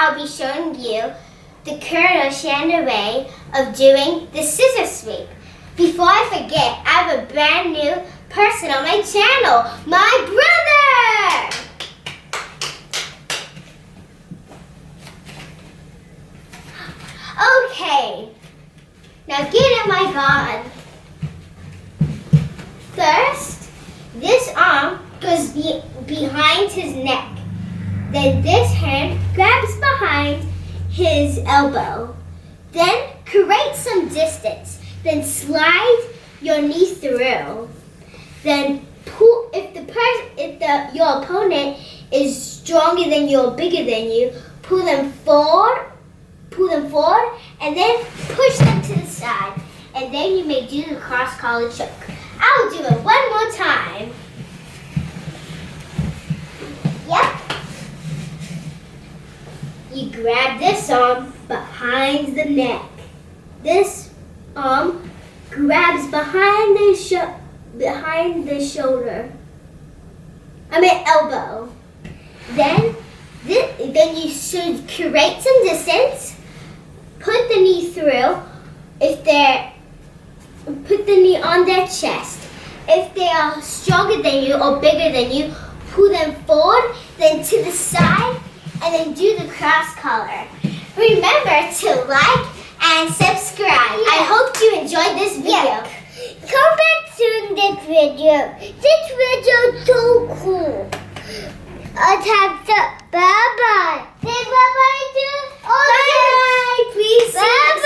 I'll be showing you the Kurt Osiander way of doing the scissor sweep. Before I forget, I have a brand new person on my channel, my brother! Okay, now get in my guard. First, this arm goes behind his neck. Then this hand grabs behind his elbow. Then create some distance. Then slide your knee through. Then pull. If your opponent is stronger than you or bigger than you, pull them forward, and then push them to the side. And then you may do the cross collar choke. I'll do it one more time. Yep. You grab this arm behind the neck. This arm grabs behind the shoulder. Elbow. Then you should create some distance. Put the knee through. Put the knee on their chest. If they are stronger than you or bigger than you, pull them forward, then to the side, and then do the cross collar. Remember to like and subscribe. I hope you enjoyed this video. Come back to this video. This video is so cool. Bye-bye. Say bye-bye to all. Bye-bye. Please. Bye-bye.